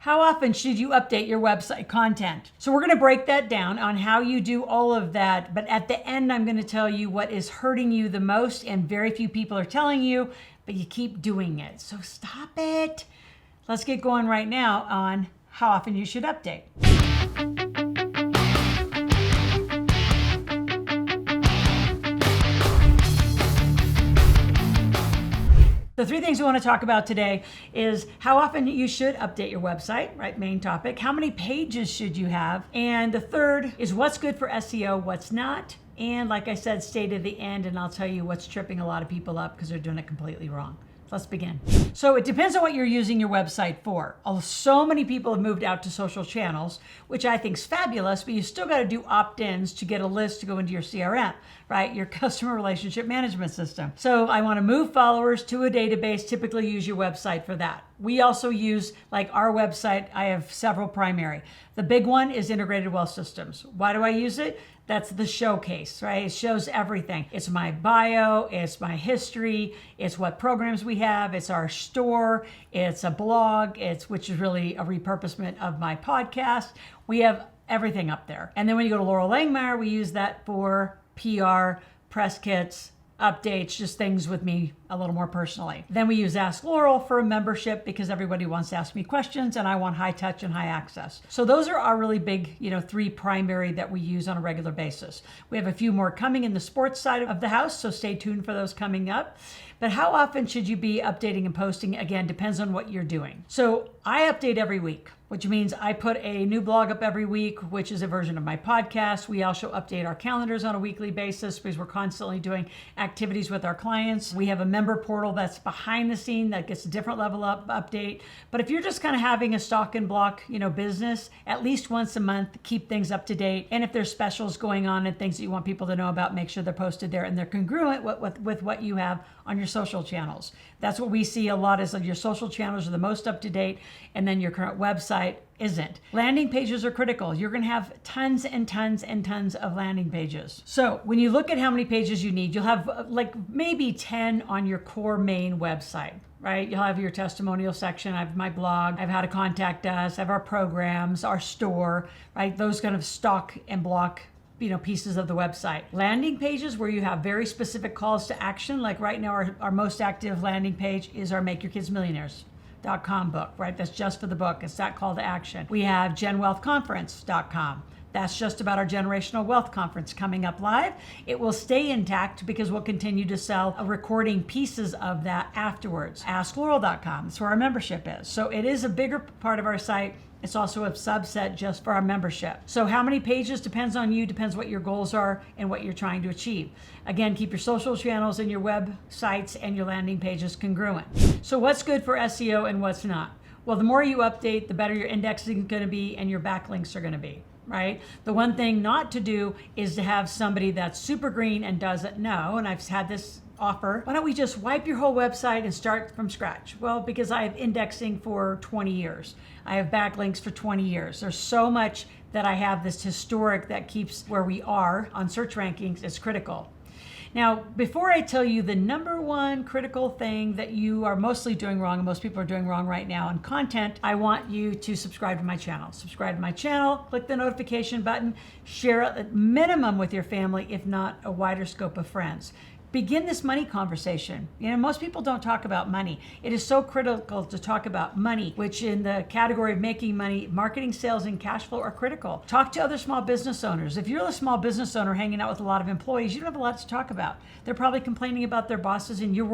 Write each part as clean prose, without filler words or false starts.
How often should you update your website content? So we're going to break that down on how you do all of that. But at the end, I'm going to tell you what is hurting you the most, and very few people are telling you, but you keep doing it. So stop it. Let's get going right now on how often you should update. The three things we want to talk about today is how often you should update your website, right? Main topic. How many pages should you have? And the third is what's good for SEO, what's not. And like I said, stay to the end and I'll tell you what's tripping a lot of people up because they're doing it completely wrong. Let's begin. So it depends on what you're using your website for. So many people have moved out to social channels, which I think is fabulous, but you still got to do opt-ins to get a list to go into your CRM, right? Your customer relationship management system. So I want to move followers to a database, typically use your website for that. We also use, like our website, I have several primary. The big one is Integrated Wealth Systems. Why do I use it? That's the showcase, right? It shows everything. It's my bio, it's my history, it's what programs we have, it's our store, it's a blog, which is really a repurposement of my podcast. We have everything up there. And then when you go to Loral Langemeier, we use that for PR, press kits, updates, just things with me a little more personally. Then we use Ask Loral for a membership because everybody wants to ask me questions and I want high touch and high access. So those are our really big, three primary that we use on a regular basis. We have a few more coming in the sports side of the house, so stay tuned for those coming up. But how often should you be updating and posting? Again, depends on what you're doing. So I update every week, which means I put a new blog up every week, which is a version of my podcast. We also update our calendars on a weekly basis because we're constantly doing activities with our clients. We have a member portal that's behind the scene that gets a different level up update. But if you're just kind of having a stock and block, business, at least once a month, keep things up to date. And if there's specials going on and things that you want people to know about, make sure they're posted there and they're congruent with what you have on your social channels. That's what we see a lot is your social channels are the most up to date and then your current website isn't. Landing pages are critical. You're going to have tons and tons and tons of landing pages. So when you look at how many pages you need, you'll have like maybe 10 on your core main website, right? You'll have your testimonial section. I have my blog. I have how to contact us. I have our programs, our store, right? Those kind of stock and block pieces of the website. Landing pages where you have very specific calls to action. Like right now, our most active landing page is our Make Your Kids Millionaires.com book, right? That's just for the book. It's that call to action. We have genwealthconference.com. That's just about our generational wealth conference coming up live. It will stay intact because we'll continue to sell recording pieces of that afterwards. AskLoral.com. That's where our membership is. So it is a bigger part of our site. It's also a subset just for our membership. So how many pages depends on you, depends what your goals are and what you're trying to achieve. Again, keep your social channels and your websites and your landing pages congruent. So what's good for SEO and what's not? Well, the more you update, the better your indexing is going to be and your backlinks are going to be, right? The one thing not to do is to have somebody that's super green and doesn't know, and I've had this offer, why don't we just wipe your whole website and start from scratch? Well, because I have indexing for 20 years. I have backlinks for 20 years. There's so much that I have this historic that keeps where we are on search rankings. It's critical. Now, before I tell you the number one critical thing that you are mostly doing wrong, and most people are doing wrong right now in content, I want you to subscribe to my channel. Subscribe to my channel, click the notification button, share it at minimum with your family, if not a wider scope of friends. Begin this money conversation. Most people don't talk about money. It is so critical to talk about money, which in the category of making money, marketing, sales, and cash flow are critical. Talk to other small business owners. If you're a small business owner hanging out with a lot of employees, you don't have a lot to talk about. They're probably complaining about their bosses and you're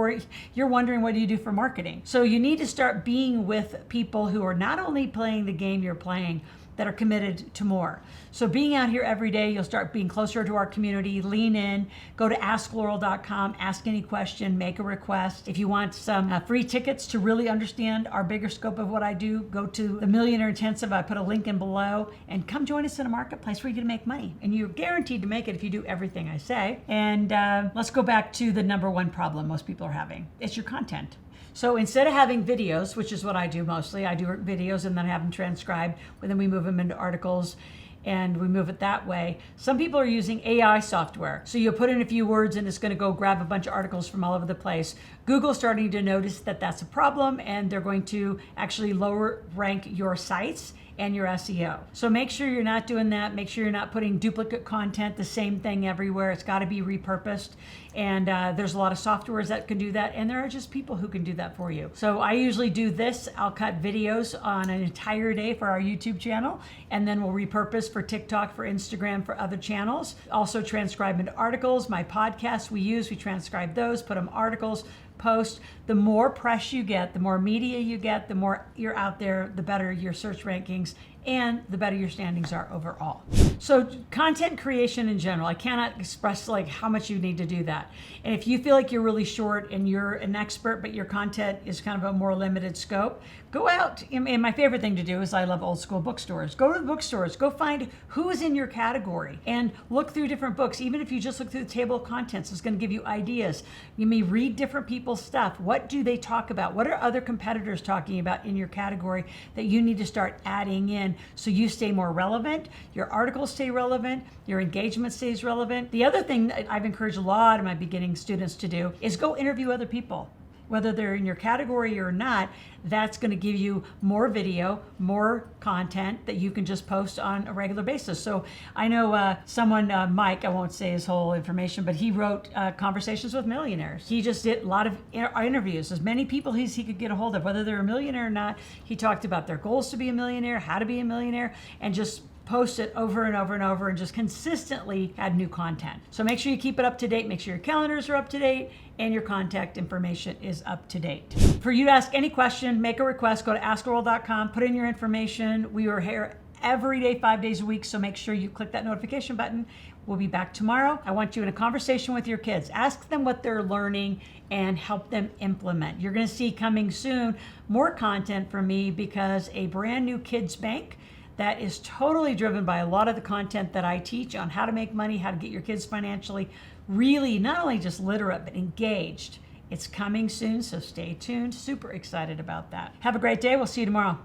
wondering what do you do for marketing. So you need to start being with people who are not only playing the game you're playing, that are committed to more. So being out here every day, you'll start being closer to our community, lean in, go to askloral.com, ask any question, make a request. If you want some free tickets to really understand our bigger scope of what I do, go to the Millionaire Intensive. I put a link in below and come join us in a marketplace where you can make money. And you're guaranteed to make it if you do everything I say. And let's go back to the number one problem most people are having. It's your content. So instead of having videos, which is what I do mostly, I do videos and then have them transcribed, and then we move them into articles and we move it that way. Some people are using AI software. So you put in a few words and it's going to go grab a bunch of articles from all over the place. Google's starting to notice that that's a problem, and they're going to actually lower rank your sites and your SEO. So make sure you're not doing that. Make sure you're not putting duplicate content, the same thing everywhere. It's got to be repurposed. And there's a lot of softwares that can do that. And there are just people who can do that for you. So I usually do this. I'll cut videos on an entire day for our YouTube channel, and then we'll repurpose for TikTok, for Instagram, for other channels. Also transcribe into articles. My podcasts we transcribe those, put them articles, post. The more press you get, the more media you get, the more you're out there, the better your search rankings and the better your standings are overall. So content creation in general, I cannot express like how much you need to do that. And if you feel like you're really short and you're an expert, but your content is kind of a more limited scope, go out. And my favorite thing to do is I love old school bookstores. Go to the bookstores, go find who is in your category and look through different books. Even if you just look through the table of contents, it's going to give you ideas. You may read different people's stuff. What do they talk about? What are other competitors talking about in your category that you need to start adding in so you stay more relevant, your articles stay relevant, your engagement stays relevant. The other thing that I've encouraged a lot of my beginning students to do is go interview other people. Whether they're in your category or not, that's going to give you more video, more content that you can just post on a regular basis. So I know someone, Mike, I won't say his whole information, but he wrote Conversations with Millionaires. He just did a lot of interviews, as many people as he could get a hold of, whether they're a millionaire or not. He talked about their goals to be a millionaire, how to be a millionaire, and just post it over and over and over and just consistently add new content. So make sure you keep it up to date, make sure your calendars are up to date and your contact information is up to date. For you to ask any question, make a request, go to askloral.com, put in your information. We are here every day, 5 days a week, so make sure you click that notification button. We'll be back tomorrow. I want you in a conversation with your kids. Ask them what they're learning and help them implement. You're gonna see coming soon more content from me because a brand new kids bank that is totally driven by a lot of the content that I teach on how to make money, how to get your kids financially really not only just literate, but engaged. It's coming soon, so stay tuned. Super excited about that. Have a great day. We'll see you tomorrow.